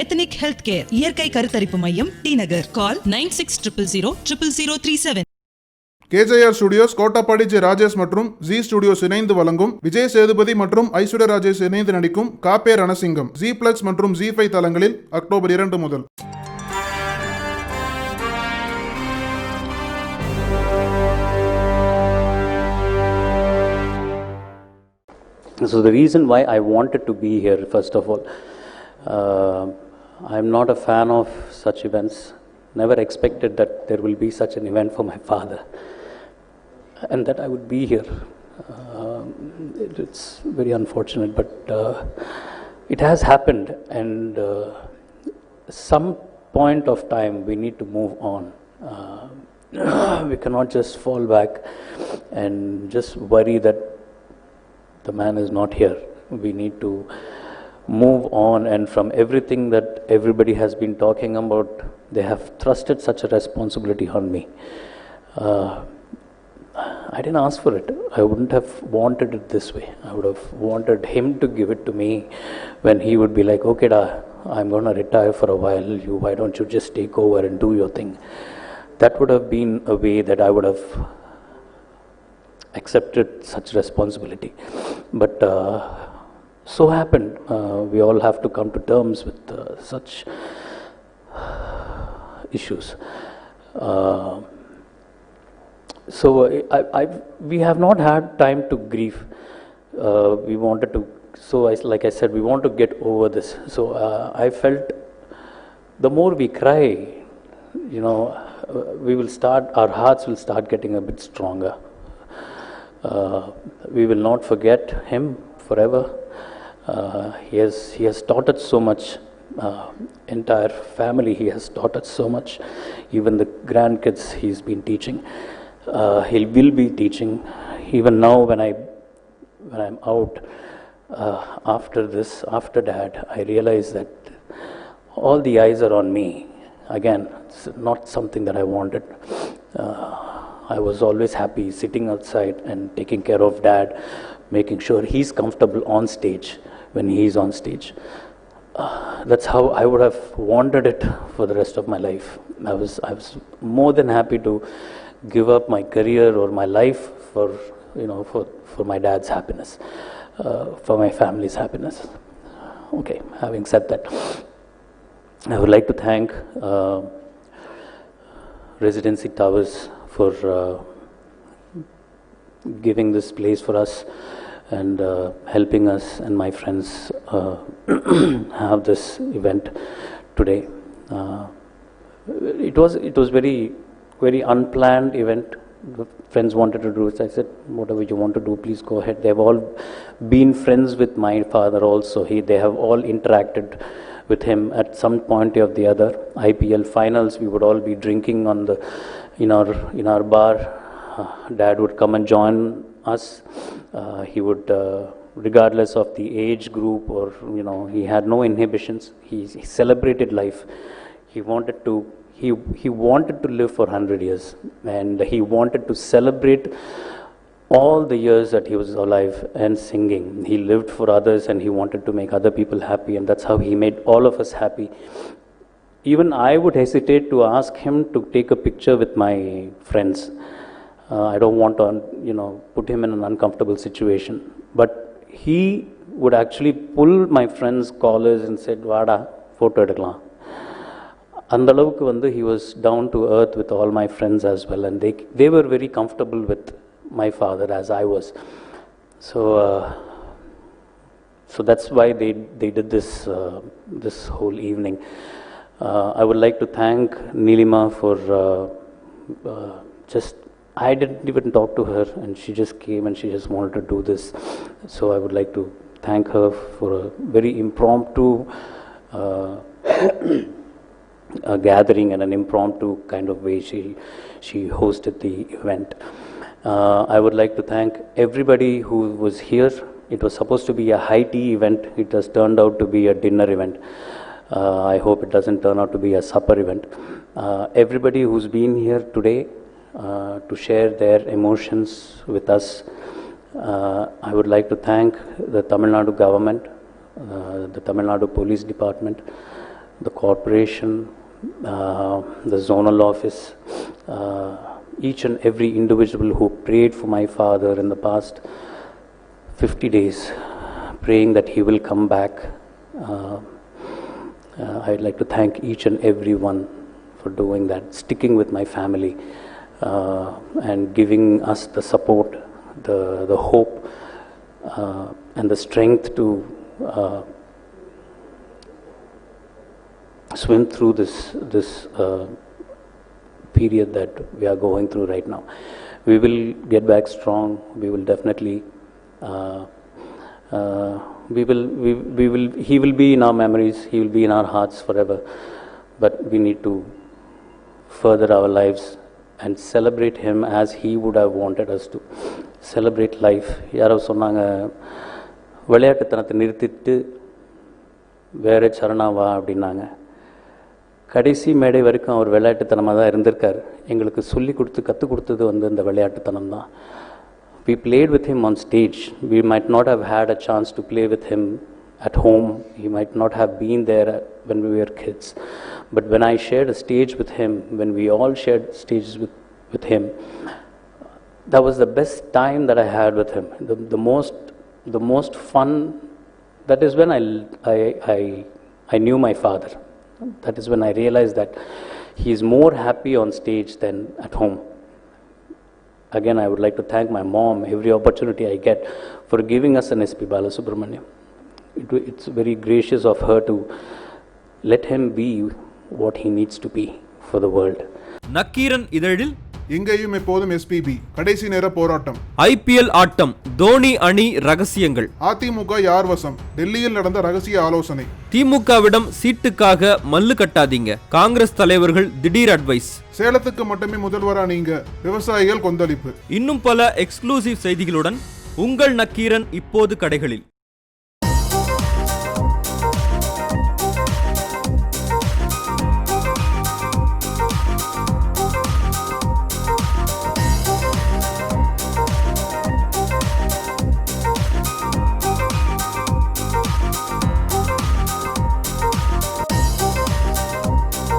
Ethnic health care இயற்கை கருத்தரிப்பு மையம், D நகர். கால் 9600000037. KJR studios, கோட்டாப்பாடி J Rajesh மற்றும் ஜி ஸ்டுடியோஸ் இணைந்து வழங்கும் விஜய் சேதுபதி மற்றும் ஐஸ்வர்யா ராஜேஷ் இணைந்து நடிக்கும் காப்பே ரணசிங்கம் ஜி பிளக்ஸ் மற்றும் ஜி5 தளங்களில் அக்டோபர் 2 முதல். So the reason why I wanted to be here, first of all, I'm not a fan of such events. Never expected that there will be such an event for my father, and that I would be here. It's very unfortunate, but it has happened, and some point of time we need to move on. We cannot just fall back and just worry that the man is not here. We need to move on, and from everything that everybody has been talking about, they have thrusted such a responsibility on me. I didn't ask for it. I wouldn't have wanted it this way. I would have wanted him to give it to me when he would be like, okay da, I'm going to retire for a while, why don't you just take over and do your thing. That would have been a way that I would have accepted such responsibility. But so happened, we all have to come to terms with such issues. So we have not had time to grieve. We wanted to, like I said, we want to get over this. So I felt the more we cry, we will start, our hearts will start getting a bit stronger. We will not forget him forever. He has taught us so much. Entire family, he has taught us so much. Even the grandkids, he's been teaching. He will be teaching. Even now, when I'm out after this, after Dad, I realize that all the eyes are on me. Again, it's not something that I wanted. I was always happy sitting outside and taking care of Dad, making sure he's comfortable on stage when he's on stage. That's how I would have wanted it for the rest of my life. I was more than happy to give up my career or my life for my dad's happiness, for my family's happiness. Okay, having said that, I would like to thank Residency Towers for giving this place for us and helping us and my friends have this event today. It was very unplanned event. The friends wanted to do it. I said, whatever you want to do, please go ahead. They have all been friends with my father also. They have all interacted with him at some point or the other. IPL finals, we would all be drinking in our bar. Dad would come and join us. He would, regardless of the age group or he had no inhibitions. He celebrated life. He wanted to live for 100 years, and he wanted to celebrate all the years that he was alive and singing. He lived for others, and he wanted to make other people happy, and that's how he made all of us happy. Even I would hesitate to ask him to take a picture with my friends. I don't want to, put him in an uncomfortable situation. But he would actually pull my friends' collars and said, "Vada, photo edukkalam." Andalukku he was down to earth with all my friends as well, and they were very comfortable with my father as I was. So that's why they did this whole evening. I would like to thank Neelima for I didn't even talk to her, and she just came and she just wanted to do this. So I would like to thank her for a very impromptu gathering and an impromptu kind of way she hosted the event. I would like to thank everybody who was here. It was supposed to be a high tea event. It has turned out to be a dinner event. I hope it doesn't turn out to be a supper event. Everybody who's been here today to share their emotions with us. I would like to thank the Tamil Nadu government, the Tamil Nadu Police Department, the corporation, the zonal office, each and every individual who prayed for my father in the past 50 days, praying that he will come back. I'd like to thank each and every one for doing that, sticking with my family, and giving us the support, the hope, and the strength to swim through this period that we are going through right now. We will get back strong. We will definitely. He will be in our memories. He will be in our hearts forever. But we need to further our lives and celebrate him as he would have wanted us to celebrate life. யாரோ சொன்னாங்க, விளையாட்டுத்தனத்தை நிறுத்திட்டு வேற சரணாவா அப்படின்னாங்க. கடைசி மேடை வரைக்கும் அவர் விளையாட்டுத்தனமாக தான் இருந்திருக்கார். எங்களுக்கு சொல்லி கொடுத்து கற்றுக் கொடுத்தது இந்த விளையாட்டுத்தனம் தான். We played with him on stage. We might not have had a chance to play with him at home. He might not have been there when we were kids. But when I shared a stage with him, when we all shared stages with him, that was the best time that I had with him. The most fun. That is when I knew my father. That is when I realized that he is more happy on stage than at home. Again, I would like to thank my mom every opportunity I get for giving us an SP Balasubramaniam. It's very gracious of her to let him be what he needs to be for the world. Nakkheeran இதழில் இங்கேயும் எப்போதும் SPB கடைசி நேர போராட்டம். IPL ஆட்டம், தோனி அணி ரகசியங்கள். அதிமுக யார் வசம், டெல்லியில் நடந்த ரகசிய ஆலோசனை. திமுகவிடம் சீட்டுக்காக மல்லு கட்டாதீங்க, காங்கிரஸ் தலைவர்கள் திடீர் அட்வைஸ். சேலத்துக்கு மட்டுமே முதல்வரா நீங்க, விவசாயிகள் கொந்தளிப்பு. இன்னும் பல எக்ஸ்க்ளூசிவ் செய்திகளுடன் உங்கள் நக்கீரன் இப்போது கடைகளில்.